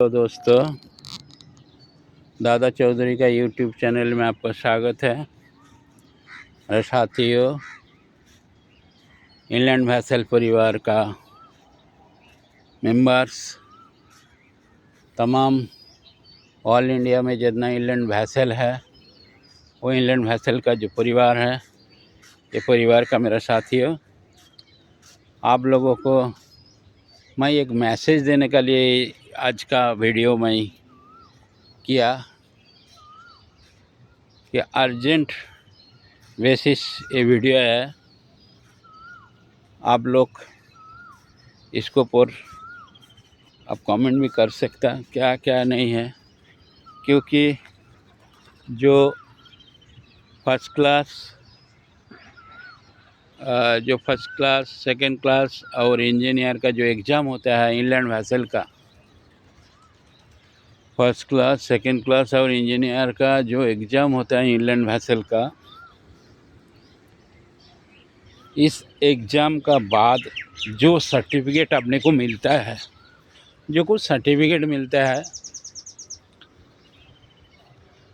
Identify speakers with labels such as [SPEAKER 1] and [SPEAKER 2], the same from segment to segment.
[SPEAKER 1] तो दोस्तों, दादा चौधरी का यूट्यूब चैनल में आपका स्वागत है। और साथियों, इंग्लैंड वैसल परिवार का मेंबर्स तमाम ऑल इंडिया में जितना इंग्लैंड वैसल है, वो इंग्लैंड वैसल का जो परिवार है, ये परिवार का मेरा साथियों, आप लोगों को मैं एक मैसेज देने के लिए आज का वीडियो मैं किया कि अर्जेंट बेसिस ये वीडियो है। आप लोग इसको पर आप कमेंट भी कर सकता क्या क्या नहीं है, क्योंकि जो फर्स्ट क्लास सेकंड क्लास और इंजीनियर का जो एग्ज़ाम होता है इंग्लैंड वैसल का, फर्स्ट क्लास सेकंड क्लास और इंजीनियर का जो एग्ज़ाम होता है इंग्लैंड वैसल का, इस एग्ज़ाम का बाद जो सर्टिफिकेट अपने को मिलता है, जो कुछ सर्टिफिकेट मिलता है,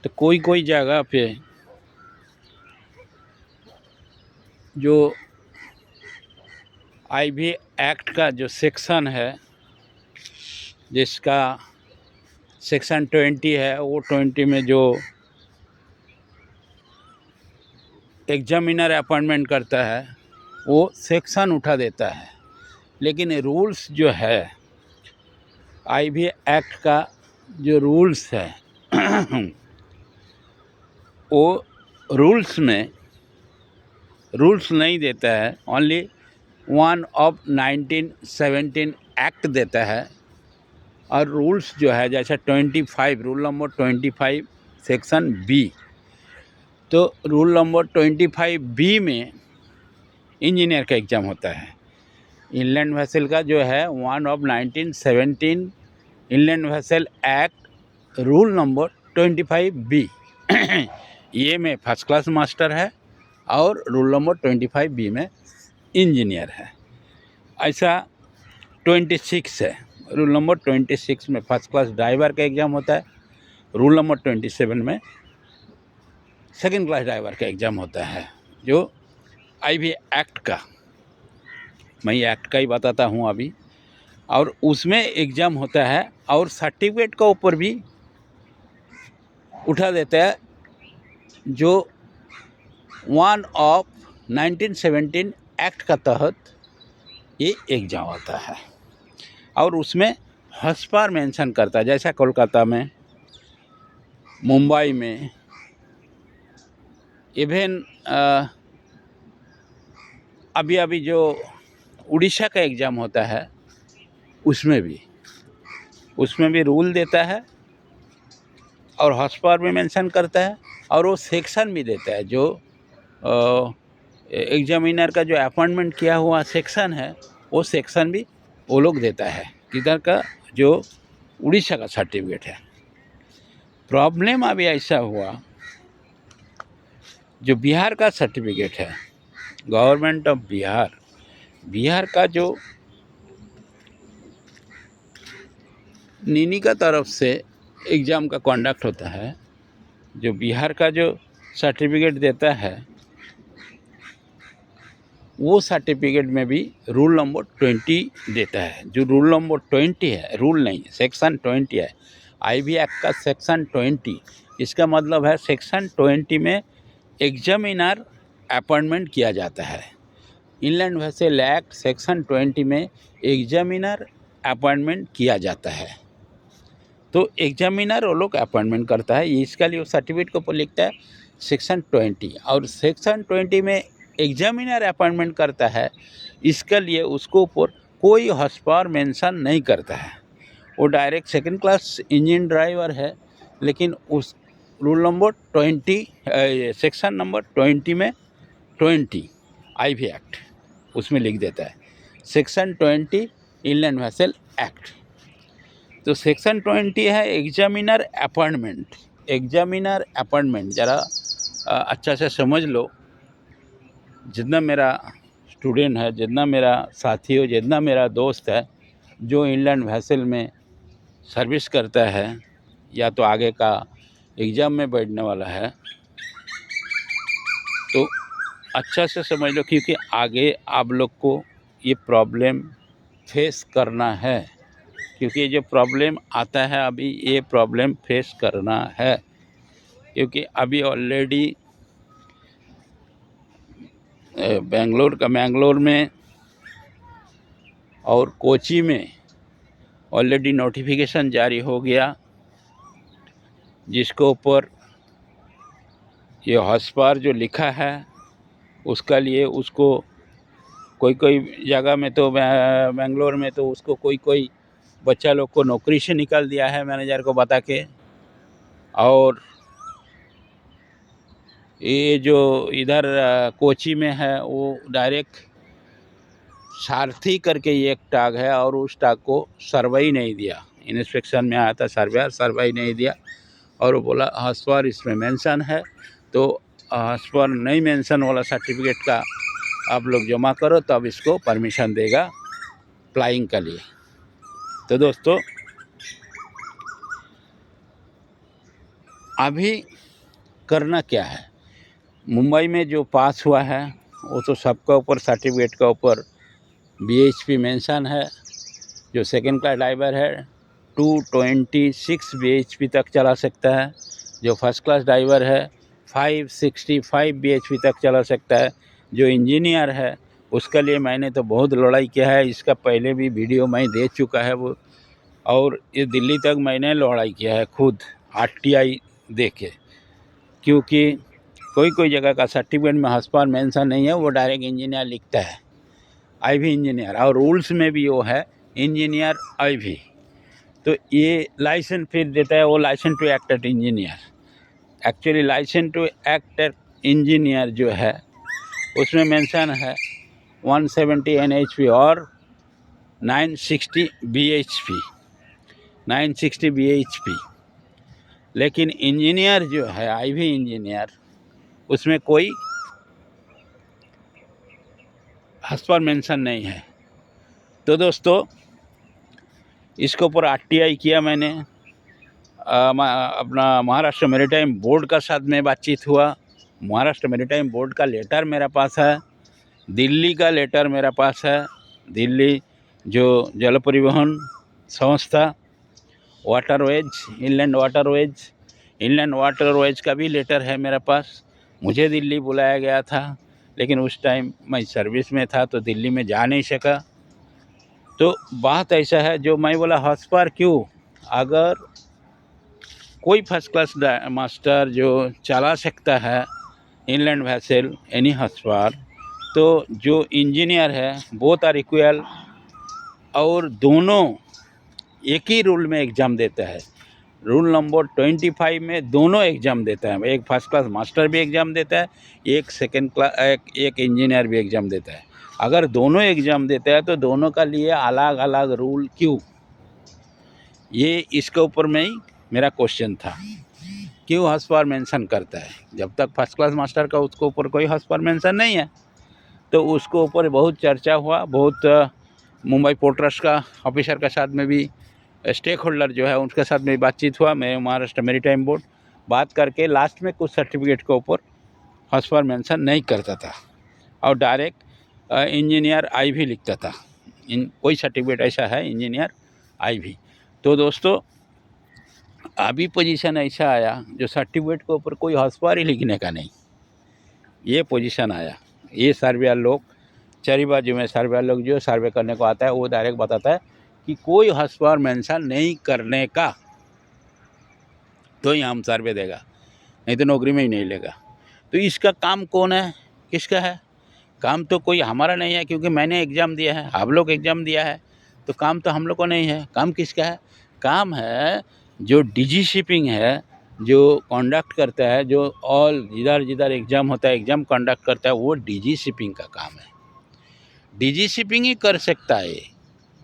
[SPEAKER 1] तो कोई जगह पे जो आईवी एक्ट का जो सेक्शन है, जिसका सेक्शन 20 है, वो 20 में जो एग्जामिनर अपॉइंटमेंट करता है वो सेक्शन उठा देता है। लेकिन रूल्स जो है, आईवी एक्ट का जो रूल्स है वो रूल्स नहीं देता है, ओनली 1 ऑफ 1917 एक्ट देता है। और रूल्स जो है जैसा 25 रूल नंबर 25 सेक्शन बी, तो रूल नंबर 25 बी में इंजीनियर का एग्ज़ाम होता है। इंग्लैंड वैसल का जो है 1 of 1917 inland vessel act rule number 25 B ये में फर्स्ट क्लास मास्टर है और रूल नंबर 25 बी में इंजीनियर है। ऐसा 26 है, रूल नंबर 26 में फर्स्ट क्लास ड्राइवर का एग्ज़ाम होता है, रूल नंबर 27 में सेकंड क्लास ड्राइवर का एग्ज़ाम होता है। जो आईवी एक्ट का, मैं एक्ट का ही बताता हूँ अभी, और उसमें एग्ज़ाम होता है और सर्टिफिकेट का ऊपर भी उठा देता है, जो 1 ऑफ 1917 एक्ट का तहत ये एग्ज़ाम होता है। और उसमें हॉस्पर मेंशन करता है, जैसा कोलकाता में, मुंबई में, इवन अभी जो उड़ीसा का एग्ज़ाम होता है उसमें भी रूल देता है और हॉस्पर में मेंशन करता है, और वो सेक्शन भी देता है। जो एग्जामिनर का जो अपॉइंटमेंट किया हुआ सेक्शन है, वो सेक्शन भी वो लोग देता है, किधर का, जो उड़ीसा का सर्टिफिकेट है। प्रॉब्लम अभी ऐसा हुआ, जो बिहार का सर्टिफिकेट है, गवर्नमेंट ऑफ बिहार का जो नीनी का तरफ से एग्ज़ाम का कंडक्ट होता है, जो बिहार का जो सर्टिफिकेट देता है, वो सर्टिफिकेट में भी रूल नंबर 20 देता है। जो रूल नंबर 20 है, रूल नहीं, सेक्शन 20 है, आईवी एक्ट का सेक्शन 20। इसका मतलब है सेक्शन 20 में एग्जामिनर अपॉइंटमेंट किया जाता है। इंग्लैंड वैसल एक्ट सेक्शन 20 में एग्जामिनर अपॉइंटमेंट किया जाता है। तो एग्जामिनर वो लोग अपॉइंटमेंट करता है, इसके लिए वो सर्टिफिकेट के ऊपर लिखता है सेक्शन 20, और सेक्शन 20 में एग्जामिनर अपॉइंटमेंट करता है, इसके लिए उसको ऊपर कोई हॉस्पर मेंशन नहीं करता है। वो direct second class engine driver है, लेकिन उस रूल नंबर 20 सेक्शन नंबर 20 में 20 आईवी एक्ट उसमें लिख देता है सेक्शन 20 इंग्लैंड वैसल एक्ट। तो सेक्शन 20 है एग्जामिनर अपॉइंटमेंट। ज़रा अच्छा से समझ लो, जितना मेरा स्टूडेंट है, जितना मेरा साथी हो, जितना मेरा दोस्त है जो इंग्लैंड वैसल में सर्विस करता है या तो आगे का एग्ज़ाम में बैठने वाला है, तो अच्छा से समझ लो, क्योंकि आगे आप लोग को ये प्रॉब्लम फेस करना है। क्योंकि ये जो प्रॉब्लम आता है अभी, ये प्रॉब्लम फेस करना है, क्योंकि अभी ऑलरेडी मैंगलोर में और कोची में ऑलरेडी नोटिफिकेशन जारी हो गया, जिसके ऊपर ये हॉस्पार जो लिखा है उसका लिए उसको कोई जगह में तो बेंगलोर में तो उसको कोई बच्चा लोग को नौकरी से निकाल दिया है मैनेजर को बता के। और ये जो इधर कोची में है वो डायरेक्ट सारथी करके ये एक टाग है, और उस टाग को सर्वे नहीं दिया। इंस्पेक्शन में आया था सर्वे नहीं दिया, और वो बोला हॉस्पार इसमें मेंशन है, तो हॉस्पार नहीं मेंशन वाला सर्टिफिकेट का आप लोग जमा करो, तब इसको परमिशन देगा फ्लाइंग के लिए। तो दोस्तों, अभी करना क्या है, मुंबई में जो पास हुआ है वो तो सबका ऊपर सर्टिफिकेट का ऊपर BHP मेंशन है। जो सेकंड क्लास ड्राइवर है 226 BHP तक चला सकता है। जो फर्स्ट क्लास ड्राइवर है 565 BHP तक चला सकता है। जो इंजीनियर है उसके लिए मैंने तो बहुत लड़ाई किया है, इसका पहले भी वीडियो मैं दे चुका है वो, और ये दिल्ली तक मैंने लड़ाई किया है खुद RTI दे के, क्योंकि कोई जगह का सर्टिफिकेट में हॉस्पार मेंशन नहीं है, वो डायरेक्ट इंजीनियर लिखता है, IV इंजीनियर, और रूल्स में भी वो है इंजीनियर IV। तो ये लाइसेंस फिर देता है वो licence to act at engineer. Actually licence to act at engineer जो है उसमें मेंशन है 170 NHP और 960 BHP। लेकिन इंजीनियर जो है IV इंजीनियर, उसमें कोई हॉस्पार मेंशन नहीं है। तो दोस्तों, इसके ऊपर RTI किया मैंने, अपना महाराष्ट्र मैरीटाइम बोर्ड का साथ में बातचीत हुआ। महाराष्ट्र मैरीटाइम बोर्ड का लेटर मेरा पास है, दिल्ली का लेटर मेरा पास है, दिल्ली जो जल परिवहन संस्था, वाटरवेज, इनलैंड वाटरवेज का भी लेटर है मेरे पास। मुझे दिल्ली बुलाया गया था, लेकिन उस टाइम मैं सर्विस में था तो दिल्ली में जा नहीं सका। तो बात ऐसा है, जो मैं बोला हॉस्पार क्यों, अगर कोई फर्स्ट क्लास मास्टर जो चला सकता है इनलैंड वैसेल एनी हॉस्पार, तो जो इंजीनियर है बोथ आर इक्वल, और दोनों एक ही रूल में एग्ज़ाम देता है। रूल नंबर 25 में दोनों एग्ज़ाम देता है, एक फर्स्ट क्लास मास्टर भी एग्ज़ाम देता है, एक इंजीनियर भी एग्ज़ाम देता है। अगर दोनों एग्ज़ाम देता है तो दोनों का लिए अलग अलग रूल क्यों, ये इसके ऊपर में ही मेरा क्वेश्चन था। क्यों हॉस्पार मेंशन करता है, जब तक फर्स्ट क्लास मास्टर का उसके ऊपर कोई हॉस्पार मेंशन नहीं है। तो उसके ऊपर बहुत चर्चा हुआ, बहुत मुंबई पोर्ट ट्रस्ट का ऑफिसर के साथ में भी, स्टेक होल्डर जो है उनके साथ में बातचीत हुआ। मैं महाराष्ट्र मैरीटाइम बोर्ड बात करके लास्ट में कुछ सर्टिफिकेट के ऊपर हॉस्पार मेंशन नहीं करता था, और डायरेक्ट इंजीनियर IV लिखता था। कोई सर्टिफिकेट ऐसा है इंजीनियर IV। तो दोस्तों, अभी पोजीशन ऐसा आया जो सर्टिफिकेट के ऊपर कोई हॉस्पार ही लिखने का नहीं, ये पोजीशन आया। ये सर्वेयर लोग, चरीबाजू में सर्वेयर लोग जो सर्वे करने को आता है वो डायरेक्ट बताता है कि कोई हॉस्पार मेंशन नहीं करने का, तो ही हम सर्वे देगा, नहीं तो नौकरी में ही नहीं लेगा। तो इसका काम कौन है, किसका है? काम तो कोई हमारा नहीं है, क्योंकि मैंने एग्ज़ाम दिया है, आप लोग एग्ज़ाम दिया है, तो काम तो हम लोग को नहीं है। काम किसका है? काम है जो DG शिपिंग है, जो कंडक्ट करता है, जो ऑल जिधर एग्ज़ाम होता है एग्ज़ाम कंडक्ट करता है, वो DG शिपिंग का काम है। DG शिपिंग ही कर सकता है,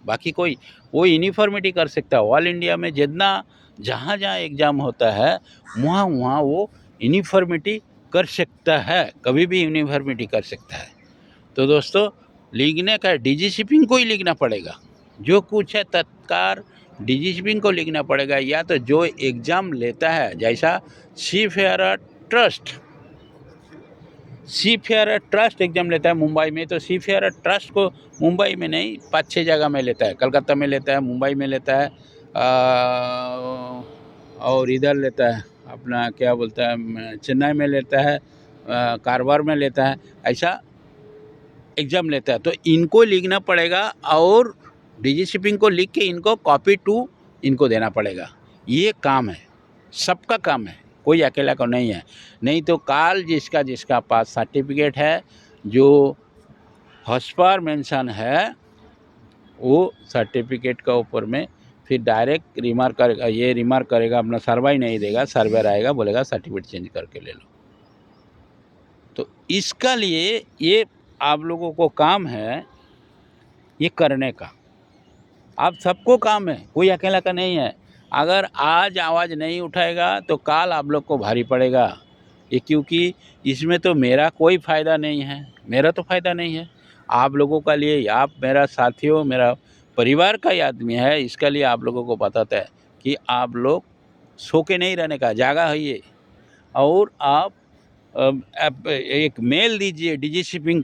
[SPEAKER 1] बाकी कोई वो यूनिफॉर्मिटी कर सकता है। ऑल इंडिया में जितना जहाँ एग्ज़ाम होता है वहाँ वो यूनिफॉर्मिटी कर सकता है, कभी भी यूनिफॉर्मिटी कर सकता है। तो दोस्तों, लिखने का DG शिपिंग को ही लिखना पड़ेगा, जो कुछ है तत्काल डीजीपी को लिखना पड़ेगा, या तो जो एग्ज़ाम लेता है, जैसा सीफेयर ट्रस्ट एग्ज़ाम लेता है मुंबई में, तो सीफेयर ट्रस्ट को मुंबई में नहीं 5-6 जगह में लेता है, कलकत्ता में लेता है, मुंबई में लेता है, और इधर लेता है अपना क्या बोलता है, चेन्नई में लेता है, कारवार में लेता है, ऐसा एग्ज़ाम लेता है। तो इनको लिखना पड़ेगा और डीजीपी को लिख के इनको कॉपी टू इनको देना पड़ेगा। ये काम है, सबका काम है, कोई अकेला को नहीं है। नहीं तो काल जिसका पास सर्टिफिकेट है, जो हॉस्पर मेंशन है, वो सर्टिफिकेट का ऊपर में फिर डायरेक्ट रिमार्क करेगा, ये रिमार्क करेगा, अपना सर्वे नहीं देगा, सर्वर आएगा, बोलेगा सर्टिफिकेट चेंज करके ले लो। तो इसका लिए ये आप लोगों को काम है ये करने का, आप सबको काम है, कोई अकेला का नहीं है। अगर आज आवाज़ नहीं उठाएगा तो काल आप लोग को भारी पड़ेगा ये, क्योंकि इसमें तो मेरा कोई फ़ायदा नहीं है, मेरा तो फ़ायदा नहीं है, आप लोगों का लिए, आप मेरा साथी हो, मेरा परिवार का ही आदमी है, इसका लिए आप लोगों को बताता है कि आप लोग सो के नहीं रहने का, जागा है ये। और आप एक मेल दीजिए डीजीपी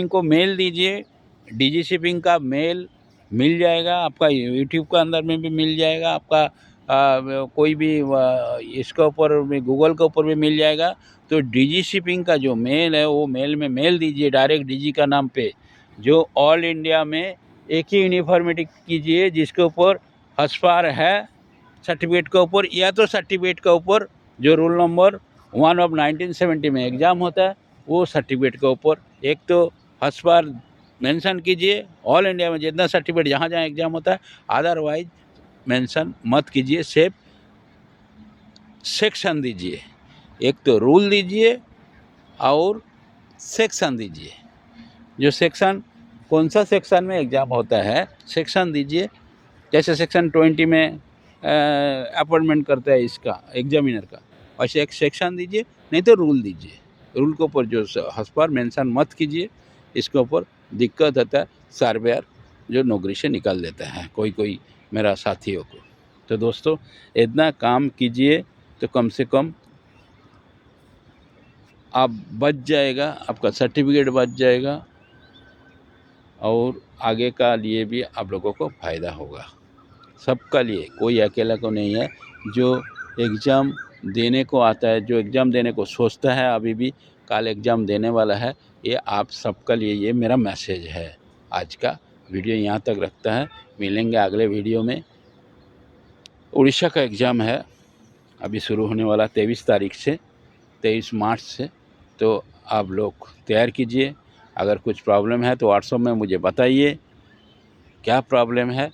[SPEAKER 1] को मेल दीजिए, डीजीपी का मेल मिल जाएगा, आपका यूट्यूब का अंदर में भी मिल जाएगा, आपका कोई भी इसके ऊपर भी, गूगल के ऊपर भी मिल जाएगा। तो डीजीपी का जो मेल है, वो मेल में मेल दीजिए डायरेक्ट डीजी का नाम पे, जो ऑल इंडिया में एक ही यूनिफॉर्मिटी कीजिए, जिसके ऊपर हस्पार है सर्टिफिकेट के ऊपर, या तो सर्टिफिकेट के ऊपर जो रोल नंबर 1 ऑफ 1970 में एग्ज़ाम होता है, वो सर्टिफिकेट के ऊपर एक तो हस्पार मेंशन कीजिए, ऑल इंडिया में जितना सर्टिफिकेट जहाँ जहाँ एग्ज़ाम होता है, अदरवाइज मेंशन मत कीजिए, सिर्फ सेक्शन दीजिए, एक तो रूल दीजिए और सेक्शन दीजिए, जो सेक्शन कौन सा सेक्शन में एग्ज़ाम होता है सेक्शन दीजिए। जैसे सेक्शन 20 में अपॉइंटमेंट करता है इसका एग्जामिनर का, वैसे एक सेक्शन दीजिए, नहीं तो रूल दीजिए, रूल के ऊपर जो हस्पर मेंशन मत कीजिए, इसके ऊपर दिक्कत होता है, सर्वेयर जो नौकरी से निकाल देता है कोई मेरा साथियों को। तो दोस्तों इतना काम कीजिए तो कम से कम आप बच जाएगा, आपका सर्टिफिकेट बच जाएगा, और आगे का लिए भी आप लोगों को फ़ायदा होगा, सबका लिए, कोई अकेला को नहीं है। जो एग्ज़ाम देने को आता है, जो एग्ज़ाम देने को सोचता है, अभी भी कल एग्ज़ाम देने वाला है, ये आप सबका लिए ये मेरा मैसेज है। आज का वीडियो यहाँ तक रखता है, मिलेंगे अगले वीडियो में। उड़ीसा का एग्ज़ाम है, अभी शुरू होने वाला 23 तारीख से, 23 मार्च से। तो आप लोग तैयार कीजिए, अगर कुछ प्रॉब्लम है तो व्हाट्सएप में मुझे बताइए क्या प्रॉब्लम है,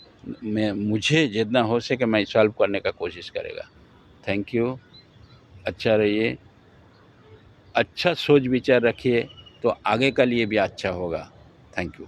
[SPEAKER 1] मुझे जितना हो सके मैं सॉल्व करने का कोशिश करेगा। थैंक यू, अच्छा रहिए, अच्छा सोच विचार रखिए, तो आगे का लिए भी अच्छा होगा। Thank you.